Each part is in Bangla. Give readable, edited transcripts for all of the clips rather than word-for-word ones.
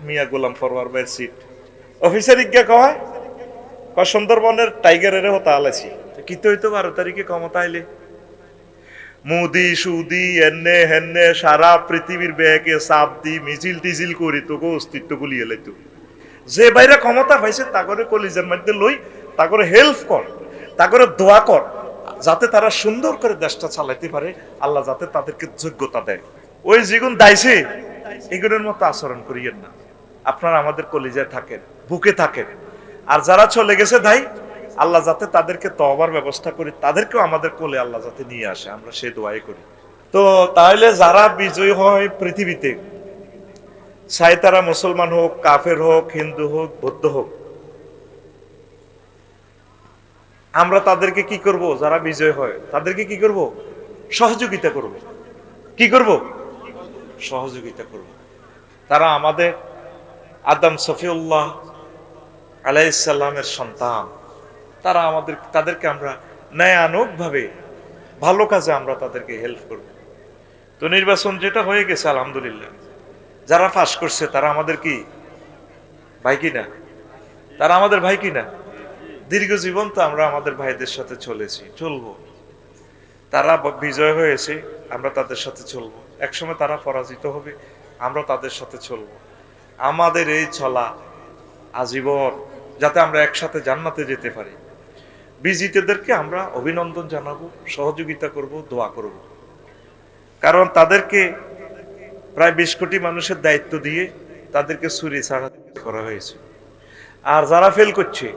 মিয়া গোলাম ফরওয়ার ভাইয়ের সিট। অফিসার ইজ্ঞা কয় সুন্দরবনের টাইগারের হতা আলাইছি কি তো হইতো 12 তারিখে ক্ষমতা আইলে মুদি সুদি এনে হেনে সারা পৃথিবীর ব্যাগে চাপ দি মিছিল টিছিল করি তোকে অস্তিত্ব গুলিয়ে লাইতো। যে বাইরে ক্ষমতা পাইছে তা করে কলিজার মধ্যে লই, তা করে হেল্প কর, তা করে দোয়া কর যাতে তারা সুন্দর করে দেশটা চালাইতে পারে, আল্লাহ যাতে তাদেরকে যোগ্যতা দেয়। ওই যেগুন দাইছে এগুলোর মতো আচরণ করিয়েন না। আপনারা আমাদের কলিজায় থাকেন, বুকে থাকেন। আর যারা চলে গেছে ভাই, আল্লাহ যাতে তাদেরকে তওবার ব্যবস্থা করি, তাদেরকেও আমাদের কোলে আল্লাহ যাতে নিয়ে আসে, আমরা সেই দোয়াই করি। তো তাহলে যারা বিজয়ী হয় পৃথিবীতে, চাই তারা মুসলমান হোক, কাফের হোক, হিন্দু হোক, বৌদ্ধ হোক, আমরা তাদেরকে কি করব? যারা বিজয় হয় তাদেরকে কি করব? সহযোগিতা করব। কি করব? সহযোগিতা করব। তারা আমাদের আদম সফিউল্লাহ আলাইহিস সালামের সন্তান। তারা তাদেরকে আমরা ন্যায়ানুগ ভাবে ভালো কাজে আমরা তাদেরকে হেল্প করব। তো নির্বাচন যেটা হয়ে গেছে আলহামদুলিল্লাহ, যারা পাস করছে তারা আমাদের কি ভাই কিনা? তারা আমাদের ভাই কিনা? দীর্ঘ জীবন তো আমরা আমাদের ভাইদের সাথে চলেছি, চলবো। তারা বিজয় হয়েছে, আমরা তাদের সাথে চলবো। একসময় তারা পরাজিত হবে, আমরা তাদের সাথে চলবো। আমাদের এই চলা আজীবন যাতে আমরা একসাথে জান্নাতে যেতে পারি। বিজিতদেরকে আমরা অভিনন্দন জানাবো, সহযোগিতা করব, দোয়া করব। কারণ তাদেরকে প্রায় 20 কোটি মানুষের দায়িত্ব দিয়ে তাদেরকে ছুরি ছাড়া করা হয়েছে। আর যারা ফেল করছে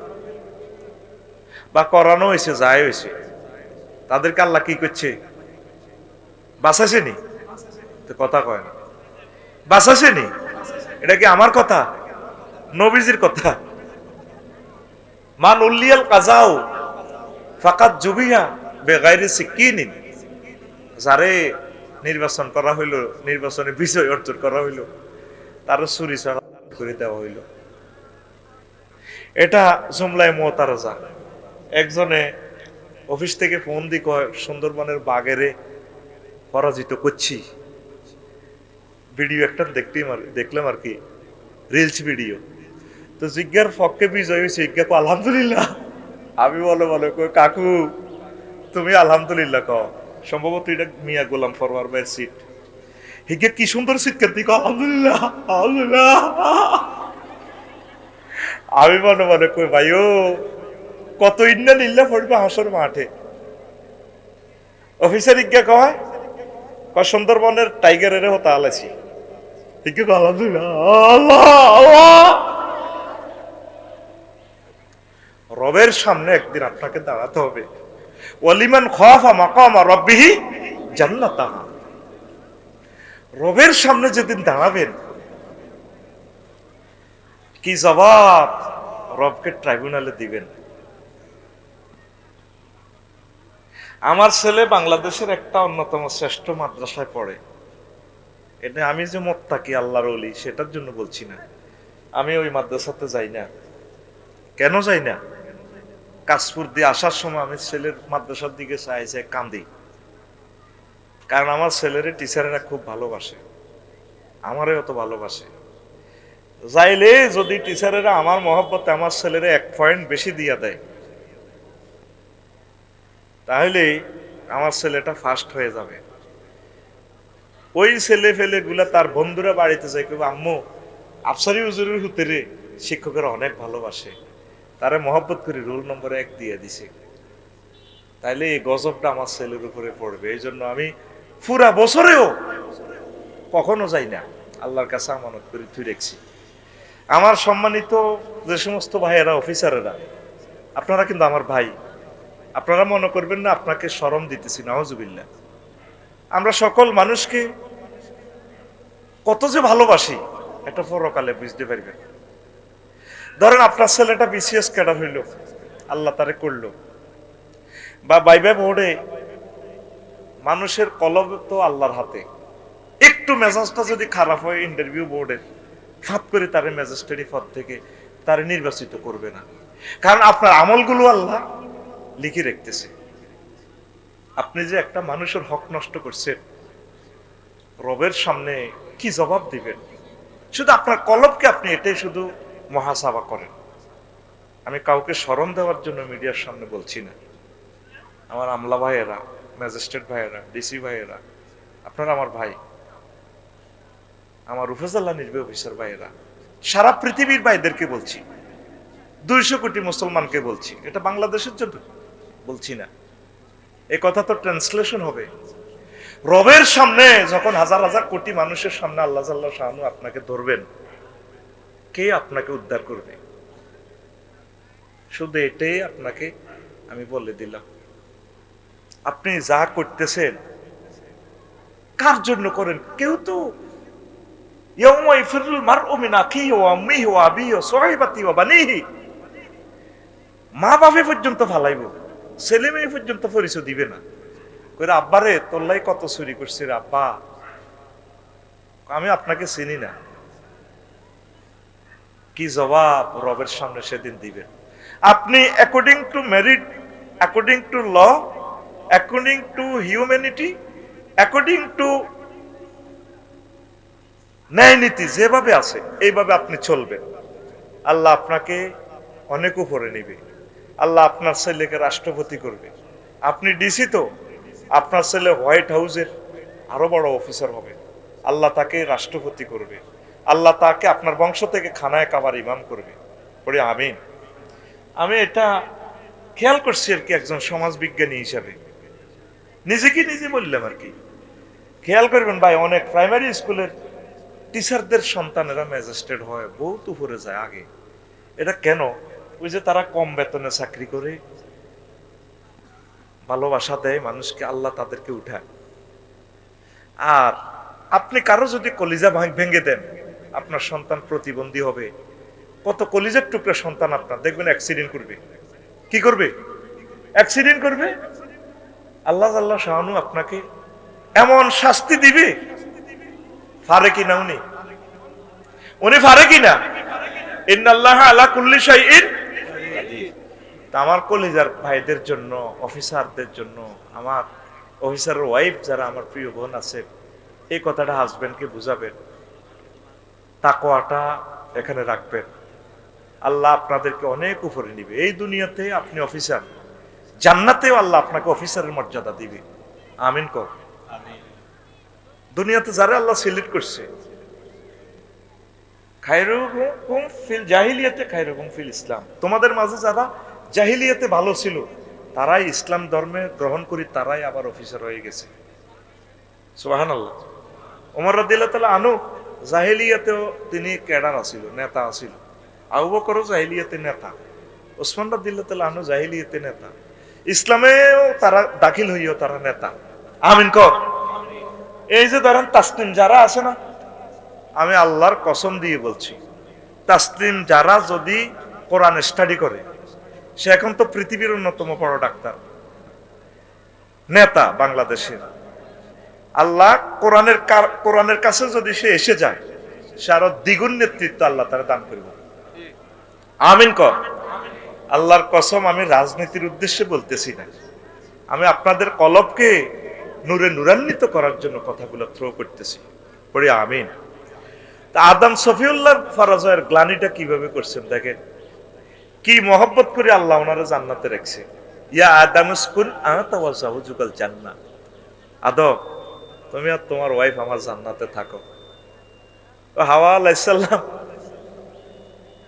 বা করানো হয়েছে, যায় হয়েছে, তাদেরকে আল্লাহ কি করছে? বাঁচাছেনি? তো কথা কয় না, বাঁচাছেনি? এটা কি আমার কথা? নবীজির কথা। মান উল্লিয়াল কাজাও ফাকাত জুবিয়া বেগাইরে সিকিনিন। যারে নির্বাচন করা হইল, নির্বাচনে বিজয় অর্জন করা হইল, তার ছুরি ছাড়া করে দেওয়া হইল। এটা জুমলায় মুতারাজা। একজনে অফিস থেকে ফোন দি কয় সুন্দরবনের বাগেরে পরাজিত করছি। ভিডিও একটা দেখলাম আর কি, রিলস ভিডিও। তো জিজ্ঞার পক্ষে বিজয় হয়েছে, জিজ্ঞা কো আলহামদুলিল্লাহ। আমি বলে কই কাকু তুমি আলহামদুলিল্লাহ কও, সম্ভবত এটা মিয়া গোলাম ফরওয়ার ভাইয়ের সিট। হিগে কি সুন্দর সিট কেন কো আলহামদুলিল্লাহ আলহামদুলিল্লাহ। আমি মনে কই ভাইও কত ইন্না লিল্লাহ পড়বে হাসর মাঠে। অফিসার ইজ্ঞা কয় সুন্দরবনের টাইগারের হতা আলাইছি। হিগে কো আলহামদুলিল্লাহ আল্লাহ আল্লাহ। রবের সামনে একদিন আপনাকে দাঁড়াতে হবে। ওয়ালিমান খাফা মাকামা রাব্বিহি জান্নাতাহ। রবের সামনে যেদিন দাঁড়াবেন, কি জবাব রবকে ট্রাইব্যুনালে দিবেন? আমার ছেলে বাংলাদেশের একটা অন্যতম শ্রেষ্ঠ মাদ্রাসায় পড়ে। এটা আমি যে মোত্তাকি আল্লাহর ওলি সেটার জন্য বলছি না। আমি ওই মাদ্রাসাতে যাই না। কেন যাই না? কাশপুর দিয়ে আসার সময় আমি ছেলের মাদ্রাসার দিকে চাইছে কান্দি। কারণ আমার ছেলের টিচারেরা খুব ভালোবাসে, আমারও অত ভালোবাসে। যাইলে যদি টিচারেরা আমার মহব্বতে আমার ছেলেরা 1 পয়েন্ট বেশি দিয়া দেয়, তাহলে আমার ছেলেটা ফার্স্ট হয়ে যাবে। ওই ছেলে ফেলে গুলা তার বন্ধুরা বাড়িতে যায়, কেউ আম্মু আফসারি হুজুরের হুতেরে শিক্ষকেরা অনেক ভালোবাসে, তারা মহব্বত করে রোল নম্বর 1 দিয়ে দিছে। তাইলে এই গজবটা আমার ছেলের উপরে পড়বে। এই জন্য আমি পুরা বছরেও কখনো যাই না, আল্লাহর কাছে আমানত করে তুই রেখছি। আমার সম্মানিত যে সমস্ত ভাইয়েরা, অফিসারেরা, আপনারা কিন্তু আমার ভাই। আপনারা মনে করবেন না আপনাকে শরম দিতেছি, নাউজুবিল্লাহ। আমরা সকল মানুষকে কত যে ভালোবাসি এটা পরকালে বুঝতে পারবেন। ধরেন আপনার ছেলেটা বিসিএস ক্যাডার হইল, আল্লাহ তারে করলো, বা বাইবা বোর্ডে, মানুষের কলম তো আল্লাহর হাতে। একটু মেজাজটা যদি খারাপ হয় ইন্টারভিউ বোর্ডের, ফাঁপ করে তারে ম্যাজিস্ট্রেট পদ থেকে তারে নির্বাচিত করবে না। কারণ আপনার আমলগুলো আল্লাহ লিখে রাখতেছে। আপনি যে একটা মানুষের হক নষ্ট করছেন, রবের সামনে কি জবাব দিবেন? শুধু আপনার কলবকে আপনি এটাই শুধু মহাসাবা করেন। আমি কাউকে স্মরণ দেওয়ার জন্য মিডিয়ার সামনে বলছি না। আমার আমলা ভাইয়েরা, ম্যাজিস্ট্রেট ভাইয়েরা, ডিসি ভাইয়েরা, আপনারা আমার ভাই, আমার উপজেলা নির্বাহী অফিসার ভাইয়েরা, সারা পৃথিবীর ভাইদেরকে বলছি, 200 কোটি মুসলমানকে বলছি, এটা বাংলাদেশের জন্য বলছি না। এই কথা তো ট্রান্সলেশন হবে রবের সামনে, যখন হাজার হাজার কোটি মানুষের সামনে আল্লাহ জাল্লাহ শানু আপনাকে ধরবেন, কে আপনাকে উদ্ধার করবে? শুধু এটাই আপনাকে আমি বলে দিলাম, আপনি যা করতেছেন কার জন্য করেন? কেউ তো ইয়াউমা ইয়াফিরুল মারউ মিন আখিহি ওয়া উম্মিহি ওয়া আবিহি ওয়া সাহিবাতিহি ওয়া বানিহি, মা বাবা পর্যন্ত ফালাইব, ছেলে মেয়ে পর্যন্ত পরিচয় দিবে না। কইরা আব্বারে তোল্লাই কত চুরি করছে রে আব্বা, আমি আপনাকে চিনি না। কি জবাব রবের সামনে সেদিন দিবেন? আপনি according to merit, according to law, according to humanity, according to ন্যায় নীতি যেভাবে আছে এইভাবে আপনি চলবেন, আল্লাহ আপনাকে অনেক উপরে নিবে। আল্লাহ আপনার ছেলেকে রাষ্ট্রপতি করবে। আপনি ডিসি তো, আপনার ছেলে হোয়াইট হাউসের আরো বড় অফিসার হবে, আল্লাহ তাকে রাষ্ট্রপতি করবে। আল্লাহ তাকে আপনার বংশ থেকে খানায় কাবার ইমাম করবে। পড়ি আমিন। আমি এটা খেয়াল করছি আর কি, একজন সমাজবিজ্ঞানী হিসাবে নিজেকে নিজে বললাম আর কি। খেয়াল করবেন ভাই, অনেক প্রাইমারি স্কুলের টিচারদের সন্তানেরা ম্যাজিস্ট্রেট হয়, বহুত উপরে যায় আগে। এটা কেন? ওই যে তারা কম বেতনে চাকরি করে, ভালোবাসা দেয় মানুষকে, আল্লাহ তাদেরকে উঠায়। আর আপনি কারো যদি কলিজা ভেঙে দেন, আপনার সন্তান প্রতিবন্ধী হবে। কত কলিজার টুকরা সন্তান আপনার দেখবেন অ্যাক্সিডেন্ট করবে। কি করবে? অ্যাক্সিডেন্ট করবে। আল্লাহ আল্লাহ শাহানু আপনাকে এমন শাস্তি দিবে, পারে কিনা উনি? উনি পারে কিনা? ইন্নাল্লাহা আলা কুল্লি শাইইন কাদির। আমার কলিজার ভাইদের জন্য, অফিসারদের জন্য, আমার অফিসারের ওয়াইফ যারা আমার প্রিয় বোন আছে, এই কথাটা হাজবেন্ডকে বুঝাবেন, তাকওয়াটা এখানে রাখবেন। আল্লাহ আপনাদেরকে অনেক উপরে নিবে। এই দুনিয়াতে আপনি অফিসার, জান্নাতেও আল্লাহ আপনাকে অফিসারের মর্যাদা দিবে। আমিন কর। দুনিয়াতে যারা আল্লাহ সিলেক্ট করছে, খায়রুকুম ফিল জাহিলিয়াতে খায়রুকুম ফিল ইসলাম, তোমাদের মাঝে যারা জাহিলিয়াতে ভালো ছিল তারাই ইসলাম ধর্মে গ্রহণ করি, তারাই আবার অফিসার হয়ে গেছে। সুবহানাল্লাহ। ওমর রাদিয়াল্লাহু তাআলা আনহু জাহিলিয়াতেও তিনি ক্যাডার আছিল, নেতা আছিল। আবু বকরও জাহিলিয়াতে নেতা, ওসমান রাদিয়াল্লাহু তাআলা আনহু জাহিলিয়াতে নেতা, ইসলামেও তারা দাখিল হইও তারা নেতা। আমিন কর। এই যে ধরেন তাসলিম যারা আছে না, আমি আল্লাহর কসম দিয়ে বলছি, তাসলিম যারা যদি কোরআন স্টাডি করে, সে এখন তো পৃথিবীর অন্যতম বড় ডাক্তার, নেতা বাংলাদেশের। আল্লাহ কোরআনের কাছে যদি সে এসে যায়, সে আরো দ্বিগুণ নেতৃত্ব আল্লাহ তারা দান করব। আমিন কর। আল্লাহর কসম, আমি রাজনীতির উদ্দেশ্যে বলতেছি না, আমি আপনাদের কলবকে নূরে নূরান্বিত করার জন্য কথাগুলো থ্রো করতেছি। পড়ি আমিন। তা আদম সফিউল্লাহর ফরাজের গ্লানিটা কিভাবে করছেন দেখেন, কি মহব্বত করে আল্লাহ ওনারা জান্নাতে রাখছে। ইয়া আদম উসকুন আনতা ওয়া যাওজুকাল জান্নাহ, আদম তুমি আর তোমার ওয়াইফ আমার জান্নাতে থাকো। তো হাওয়া আলাইহিস সালাম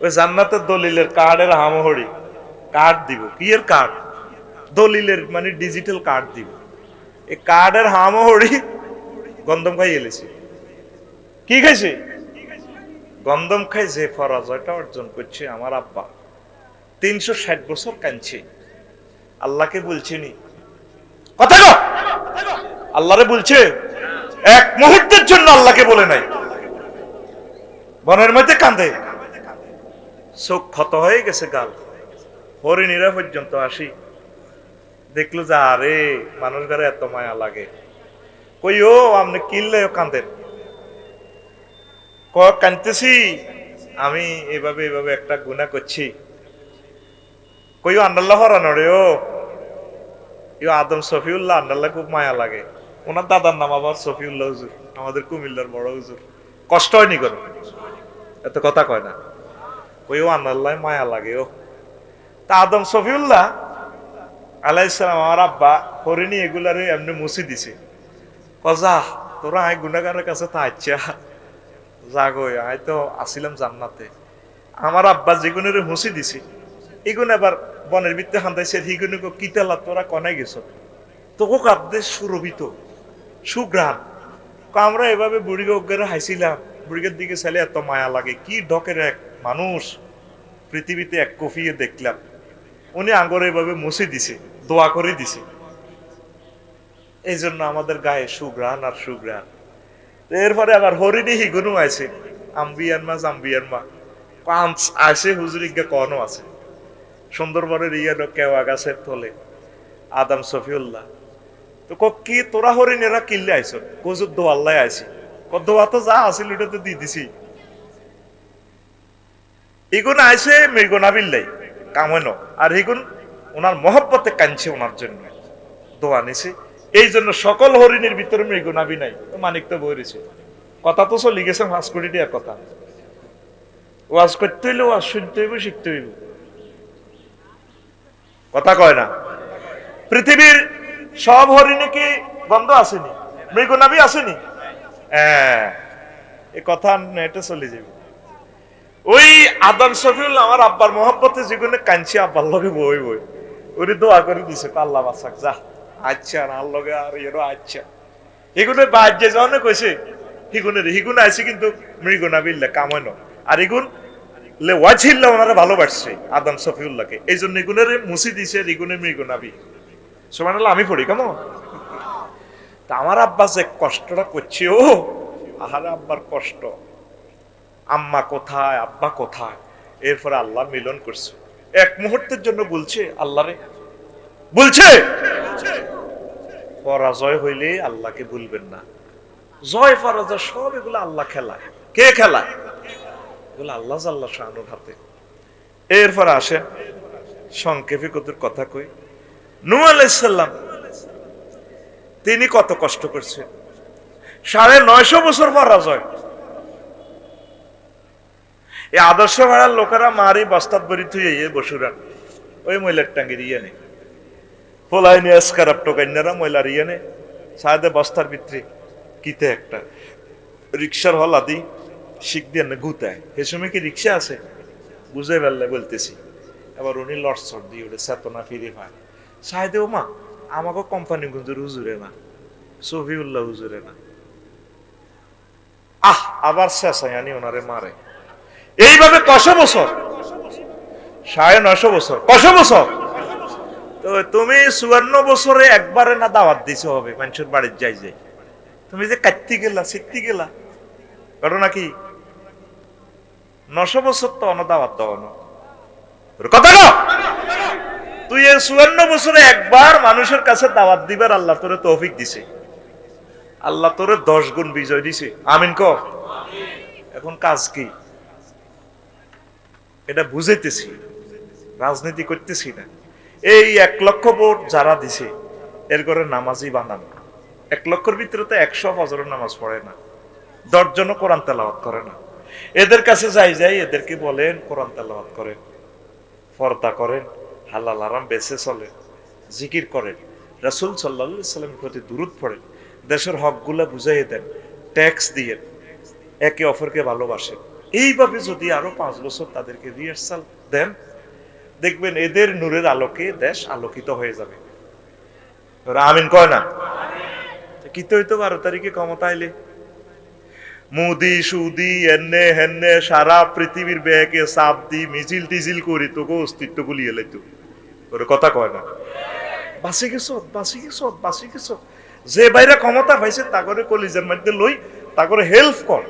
ওই জান্নাতের দলিলের কার্ডের হামহড়ি কার্ড দিব। কি এর কার্ড? দলিলের মানে ডিজিটাল কার্ড দিব। এই কার্ডের হামহড়ি গন্ধম খাই এলেছে। কি খাইছে? গন্ধম খাই। যে পরাজয়টা অর্জন করছে আমার আব্বা, 360 বছর কাঁদছে, আল্লাহকে বলছেনি কথা গো, আল্লাহরে বলছে, এক মুহূর্তের জন্য আল্লাহকে বলে নাই। বনের মধ্যে কাঁদে, চোখ ক্ষত হয়ে গেছে, গাল হরিণীরা পর্যন্ত আসি দেখলো যে আরে মানুষ ঘরে এত মায়া লাগে। কই ও আপনি কিনলে কাঁদেন? কাঁদতেছি আমি এভাবে এভাবে একটা গুনাহ করছি। কই আন্দাল্লাহ হরানো রে, ও আদম সফিউল্লাহ আন্দাল্লাহ খুব মায়া লাগে। ওনার দাদার নাম আবার সফিউল্লাহ হুজুর, আমাদের কুমিল্লার বড় হুজুর। কষ্ট হয়নি কোনো? এত কথা কয় না, কইও আনাল্লাহ মায়া লাগে। ও তা আদম শফিউল্লাহ আলাইহিস সালাম আমার আব্বা হরিণী এগুলারে এমনি মুছি দিছে। কজা তোরা আয় গুনাহগারের কাছে তা আচ্ছা জাগই, আয় তো আসিলাম জান্নাতে। আমার আব্বা যেগুনের মুছি দিছে এগুন আবার বনের ভিতরে হান্দাইছে, হিগুন কিতালা তোরা কনাই গেছ তোকে কাঁদতে সুরভিত সুগ্রাম। আমরা এভাবে বুড়িকে অজ্ঞারে হাসিলাম, বুড়িকের দিকে ছেলে এত মায়া লাগে, কি ঢকের এক মানুষ পৃথিবীতে এক কফিয়ে দেখলাম। উনি আঙ্গরে এভাবে মুছে দিছে, দোয়া করে দিছে, এই জন্য আমাদের গায়ে সুগ্রাণ আর সুগ্রাণ। এরপরে আবার হরিণী হিগুনু আছে, আম্বিয়ার মা জাম্বিয়ার মা পাঁচ আছে, হুজুরিজ্ঞা কনও আছে। সুন্দরবনের ইয়ানো কেওয়া গাছের তলে আদম শফিউল্লাহ তো কি তোরা হরিণেরা কিনলে আইস, কজুর দোয়াল্লাই আইসি, দোয়া তো যা আসিল ওটা তো দিয়ে দিছি। ইগুন আইসে মৃগনা বিল্লাই কামেনো, আর হিগুন ওনার মহব্বতে কাঁদছে ওনার জন্য, দোয়া নিছে। এই জন্য সকল হরিণের ভিতরে মৃগনাভি নাই। মানিক তো বইছে কথা তো চলি গেছে 5 কোটি টাকার কথা। ওয়াজ করতে হইলে ওয়াজ শুনতে হইব, শিখতে হইব, কথা কয় না। পৃথিবীর সব হরিণে কি বন্ধ আসেনি? মৃগনাভি আসেনি? হ্যাঁ, এই কথা নেটে চলে যাবে। ওই আদম শফিউল্লাহ আমার আব্বার মহব্বতে যেগুলো কাঁদছি, আব্বার লগে বই বই ওরে দোয়া করে দিছে, আল্লাহ বাসাক যা আচ্ছা না লগে আর এরও আচ্ছা। এগুলো বাজ্যে যখন কইছে হিগুন আইছে, কিন্তু মৃগনাবিল্লা কামানো, আর এগুন লে ওয়াজিল্লা ওনারা ভালোবাসছে আদম শফিউল্লাহকে, এই জন্য এগুনের মুছি দিছে রিগুনে মৃগনাবি। সুবহানাল্লাহ, আমি পড়ি কেমন? তা আমার আব্বা যে কষ্টটা করছে, ও আহারে আব্বার কষ্ট, আম্মা কোথায় আব্বা কোথায়, এরপরে আল্লাহ মিলন করছে। এক মুহূর্তের জন্য বলছে আল্লাহরে, বলছে পরাজয় হইলে আল্লাহকে ভুলবেন না। জয় পরাজয় সব এগুলো আল্লাহ খেলায়। কে খেলায়? এগুলো আল্লাহ আল্লাহ শানুর হাতে। এরপরে আসে সংক্ষেপে কত কথা কই। নূহ আলাইহিস সালাম তিনি কত কষ্ট করছেন, 950 বছর পরাজয়। এই আদর্শ ভাড়ার লোকেরা মারি বস্তাত বরি থুয়ে বসুরা ওই মহিলার টাঙ্গির ইয়ে নেই, পোলাই নিয়ে স্কারাপ টোকাইনারা মহিলার ইয়ে নেই, সায়দে বস্তার ভিতরে কিতে একটা রিক্সার হল আদি শিখ দিয়ে না গুতায়। সে সময় কি রিক্সা আছে বুঝে ফেললে বলতেছি। এবার উনি লটসট দিয়ে ওটা চেতনা ফিরে পায়, সায়দে ও মা আমাকে কোম্পানি গুঞ্জুর হুজুরে না, শফিউল্লাহ হুজুরে না, আবার শেষায় আনি ওনারে মারে। এইভাবে কত বছর? 950 বছর। কত বছর? তো তুমি 54 বছরে একবারে না দাওয়াত দিছো হবে মানুষের বাড়ির যাই যাই, তুমি যে কাটতে গেলা শিখতে গেলা ঘটনা কি? 900 বছর তো অন দাওয়াত দাও না কথা না। তুই এই 54 বছরে একবার মানুষের কাছে দাওয়াত দিবার আল্লাহ তোরে তৌফিক দিছে, আল্লাহ তোরে 10 গুণ বিজয় দিছে। আমিন ক। এখন কাজ কি? এটা বুঝাইতেছি, রাজনীতি করতেছি না। এই 1 লক্ষ ভোট যারা দিছে এর করে নামাজি বানান। 1 লক্ষের ভিতরে তো 100 ফজরের নামাজ পড়ে না, 10 জনও কোরআন তেলাওয়াত করে না। এদের কাছে যাই এদেরকে বলেন কোরআন তেলাওয়াত করেন, পর্দা করেন, হালাল হারাম বেঁচে চলেন, জিকির করেন, রাসূল সাল্লাল্লাহু আলাইহি সাল্লামের প্রতি দুরূদ পড়েন, দেশের হকগুলা বুঝাইয়ে দেন, ট্যাক্স দিয়ে একে অপরকে ভালোবাসেন। এইভাবে যদি আরো 5 বছর তাদেরকে রিহার্সাল দেন, দেখবেন এদের নূরের আলোকে দেশ আলোকিত হয়ে যাবে। আমিন কয় না? কি তো হইতো 12 তারিখে ক্ষমতা আইলে মুদি সুদি এনে হেনে সারা পৃথিবীর ব্যাগে চাপ দি মিছিল টিছিল করি তোকে অস্তিত্ব গুলিয়ে লাইতো। ওর কথা কয় না? বাঁচি গেছ। যে বাইরে ক্ষমতা পাইছে তাগরে কলিজার মধ্যে লই, তাগরে হেল্প কর,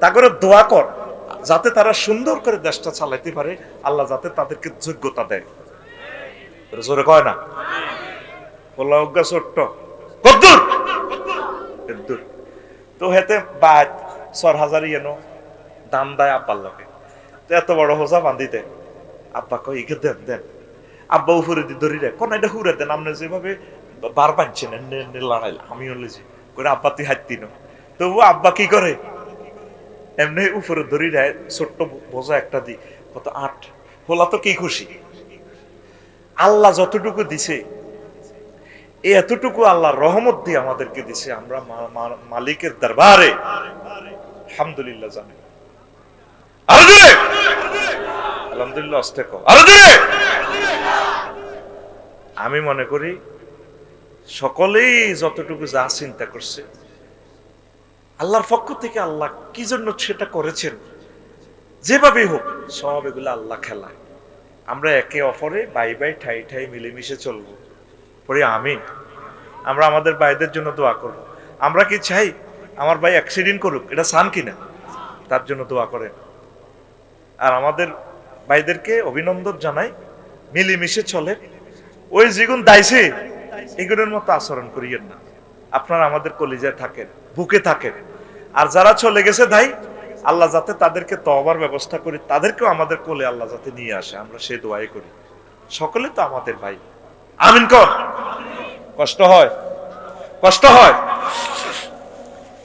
তাগরে দোয়া কর, যাতে তারা সুন্দর করে দেশটা চালাইতে পারে, আল্লাহ যাতে তাদেরকে যোগ্যতা দেয়। জোরে কয় না? বলা অজ্ঞা ছোট্ট কদ্দুর কদ্দুর তো হেতে বাদ 4000 ইয়েনো দাম দেয় আব্বার লোকে। তো এত বড় হোসা বান্ধিতে আব্বা কয় ইকে দেন। আব্বা উপরে দিয়ে ধরি রে কোন এটা হুরে দেন, আপনি যেভাবে বার বাঁধছেন লড়াই আমি হলেছি করে আব্বা তুই হাঁটতি না। তবু আব্বা কি করে এমনি উপরে ধরি দেয় ছোট্ট বোঝা একটা দি কত 8 হোলা তো কি খুশি। আল্লাহ যতটুকু দিছে এতটুকু আল্লাহর রহমত দিয়ে আমাদেরকে দিছে, আমরা মালিকের দরবারে আলহামদুলিল্লাহ জানি। আলহামদুলিল্লাহ আমি মনে করি সকলেই যতটুকু যা চিন্তা করছে আল্লাহর পক্ষ থেকে আল্লাহ কি জন্য সেটা করেছেন, যেভাবে হোক সব এগুলো আল্লাহ খেলায়। আমরা একে অপরে বাই বাই ঠাই ঠাই মিলেমিশে চলবো, পরে আমিন। আমরা আমাদের ভাইদের জন্য দোয়া করব। আমরা কি চাই আমার ভাই অ্যাক্সিডেন্ট করুক? এটা চান কিনা? তার জন্য দোয়া করেন। আর আমাদের ভাইদেরকে অভিনন্দন জানাই, মিলেমিশে চলে। ওই যেগুন দাইছে এগুলোর মতো আচরণ করিয়েন না। আপনারা আমাদের কলিজায় থাকেন, বুকে থাকেন। আর যারা চলে গেছে ভাই, আল্লাহ যাতে তাদেরকে তওবার ব্যবস্থা করি, তাদেরকেও আমাদের কোলে আল্লাহ যাতে নিয়ে আসে, আমরা সে দোয়াই করি। সকলে তো আমাদের ভাই, আমিন কর। কষ্ট হয়, কষ্ট হয়।